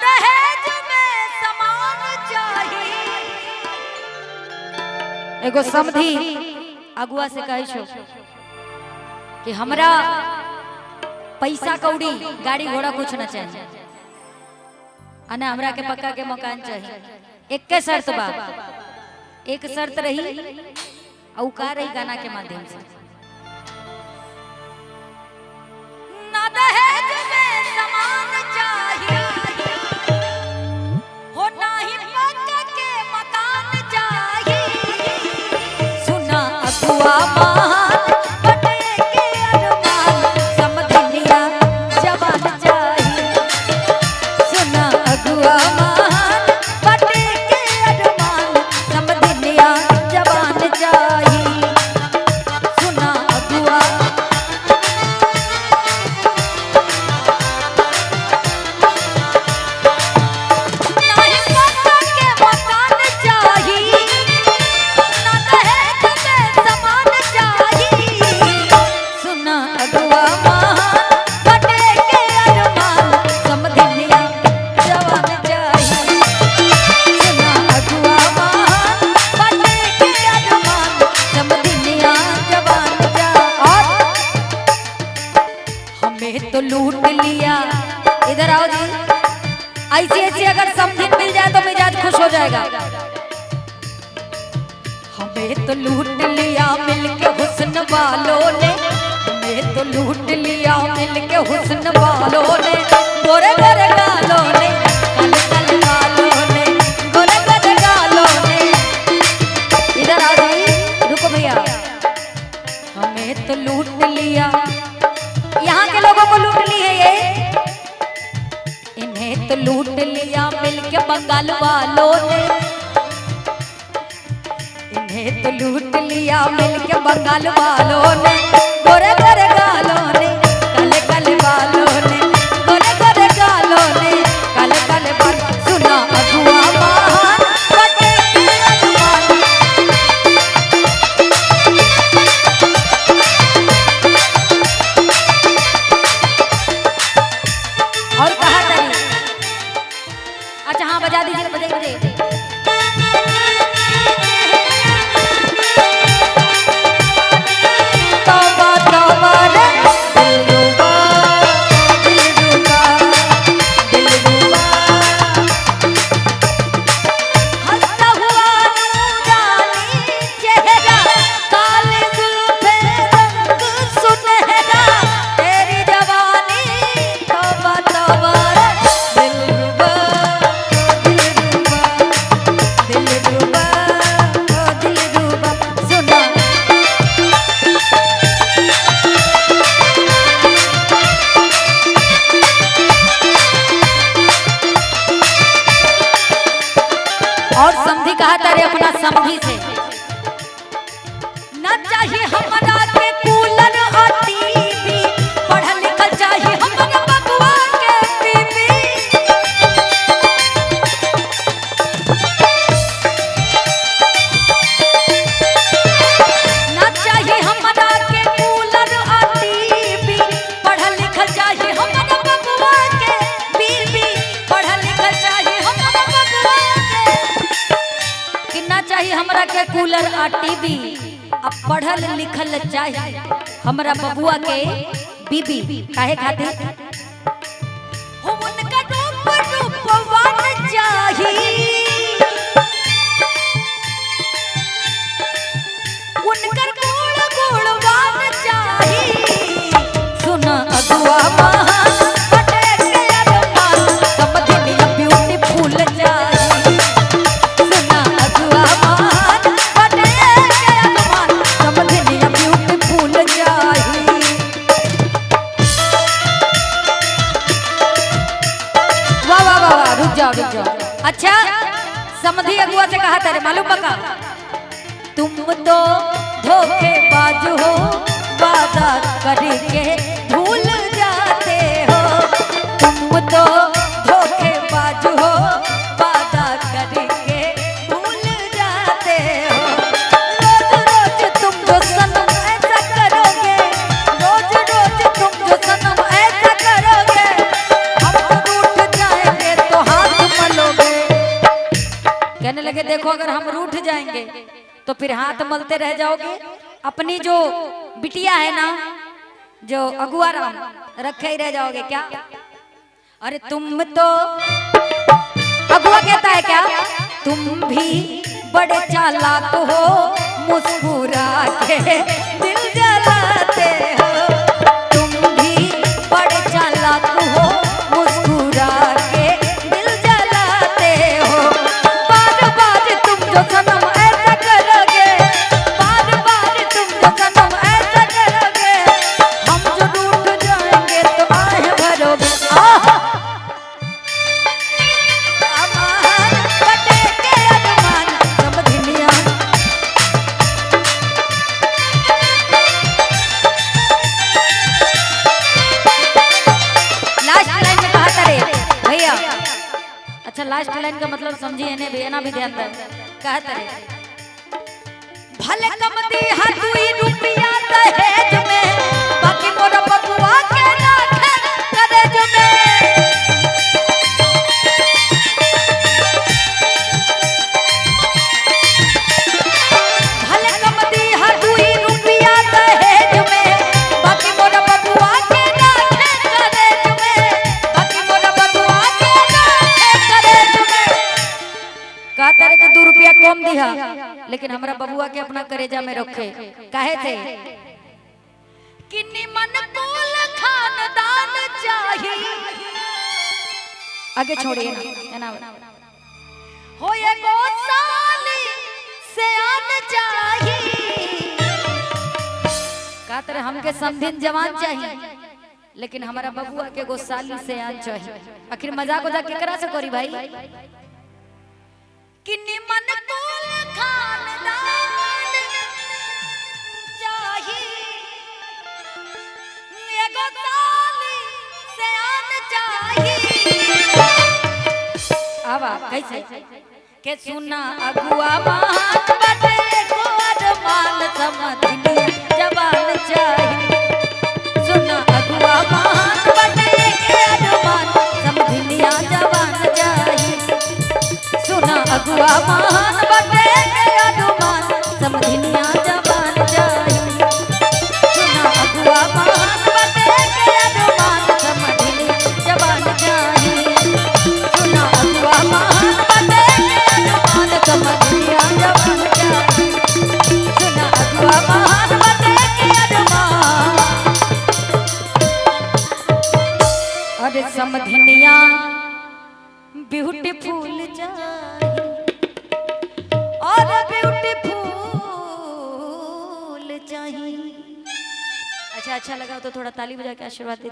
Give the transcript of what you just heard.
दहेज में सामान चाहिए। एगो समधी अगुआ से कहे छो कि हमरा पैसा कौड़ी गाड़ी घोड़ा कुछ न चाहिए, अना हमरा के पक्का के मकान चाहिए। एक के शर्त बा, एक शर्त रही औ का रही गाना के माध्यम से, ना दहेज में सामान चाहिए हो ना ही पक्का के मकान चाहिए। सुना अगुआ महान बटे के अरमान समधिनिया जवान चाहिए। सुना अगुआ महान बटे के अरमान समधिनिया जवान चाहिए। सुना अगुआ नहीं पक्का के मकान चाहिए, ना दहेज में सामान चाहिए। सुना अगुआ महान बटे के अरमान समधिनिया जवान चाहिए। सुना अगुआ महान बटे के अरमान समधिनिया जवान चाहिए। और हमें तो लूट लिया, इधर आओ जी, ऐसी ऐसी अगर समधिन मिल जाए तो मिजाज खुश हो जाएगा। हमें तो लूट लिया मिलके हुस्न वालों ने, हमें तो लूट लिया मिलके हुस्न वालों ने, गोरे गोरे गालों ने, काले काले बालों ने, गोरे गोरे गालों ने। इधर आ जाइए, रुको भैया। हमें तो लूट लिया, यहाँ के लोगों को लूट ली है ये, इन्हें तो लूट लिया मिलके बंगाल वालों ने, इन्हें तो लूट लिया मिलके बंगाल वालों ने, गोरे गोरे गालों ने, काले काले बालों ने, गोरे गोरे गालों ने, काले काले बाल। सुना अगुआ महान बटे के अरमान। और कहा तरी, अच्छा हाँ बजा दीजिए, बजे बजे। तौबा तौबा रे दिलरुबा, दिलरुबा, दिलरुबा। हंसता हुआ नूरानी चेहरा, काले जुल्फे रंग सुनहरा, तेरी जवानी तौबा तौबा रे दिलरुबा, दिलरुबा, दिलरुबा, दिलरुबा। सुना और समधी कहा तारे अपना समधी से, ना चाहिए हमरा के कूलर और टीवी, पढ़ल लिखल चाहिए हमरा बबुआ के बीबी। ना चाहिए हमरा के कूलर और टीवी, पढ़ल लिखल चाहिए हमरा बबुआ के बीबी, पढ़ल लिखल चाहिए हमरा बबुआ के। कि ना चाहिए हमरा के कूलर आ टीवी, अब पढ़ल लिखल चाहिए हमरा बबुआ के बीबी। काहे खातिर? हो उनका रूप रूपवान चाहिए, उनकर गुण गुणवान चाहिए। सुना अगुआ महान बटे के अरमान समधिनिया ब्यूटीफुल चाहिए। सुना अगुआ महान बटे के अरमान समधिनिया ब्यूटीफुल चाहिए। वाह वाह वाह वाह, रुक जाओ रुक जाओ। अच्छा समधी अगुआ से कहा तेरे मालूम बका, तुम तो धोखेबाज हो, वादा करके भूल जाते हो। तुम तो धोखेबाज हो, वादा करके भूल जाते हो। रोज रोज तुम जो सनम ऐसा करोगे, रोज रोज तुम जो सनम ऐसा करोगे, हम रूठ जाएंगे तो लगे देखो अगर हम रूठ जाएंगे तो फिर हाथ मलते रह जाओगे। अपनी जो बिटिया है ना, जो अगुआ राम, रखे ही रह जाओगे क्या? अरे तुम तो, अगुआ कहता है क्या, तुम भी बड़े चालाक हो, मुस्कुरा के दिल जलाते हो। तुम भी बड़े चालाक हो, मुस्कुरा के दिल जलाते हो। बार बार तुम जो सनम ऐसा करोगे, बार बार तुम जो सनम ऐसा करोगे, हम जो रूठ जाएंगे तो आह भरोगे। अच्छा लास्ट लाइन का मतलब समझिए ने भी, ना भी ध्यान दे। कहते रे भले कम दी हाथुई रुपया दहेज में, बाकी मोरा बबुआ के राखे करेज में। भले कम दी हाथुई रुपया दहेज में, बाकी मोरा बबुआ के राखे करेज में, बाकी मोरा बबुआ के कहता रे कि 2 रुपया कम दिहा, लेकिन हमरा बबुआ के अपना करेजा में रखे। काहे थे कि निमन कुल खानदान चाहिए। आगे छोड़िए ना, हो ये गोसाली से आन चाहिए। कहता रे हमके समधिन जवान चाहिए, लेकिन हमारा बबुआ के गोसाली से आन चाहिए। आखिर मजाक वजाक केकरा से करी भाई? कि निमन कुल खानदान चाहिए, एगो साली से आन चाहिए। आवा कैसे के सुना अगुआ मान बटे गोर मान समधिनिया जवान चाहिए। सुना अगुआ मान बटे गोर मान समधिनिया जवान चाहिए। सुना अगुआ मान बटे अनुमान समधिनिया जवान चाहिए। सुना अगुआ मान बटे अनुमान समधिनिया जवान चाहिए। सुना अगुआ मान बटे अनुमान समधिनिया जवान चाहिए। सुना अगुआ मान बटे अनुमान, अरे समधिनिया ब्यूटीफुल चाहिए और ब्यूटीफुल चाहिए। अच्छा लगा तो थोड़ा ताली बजा के आशीर्वाद दे दीजिए।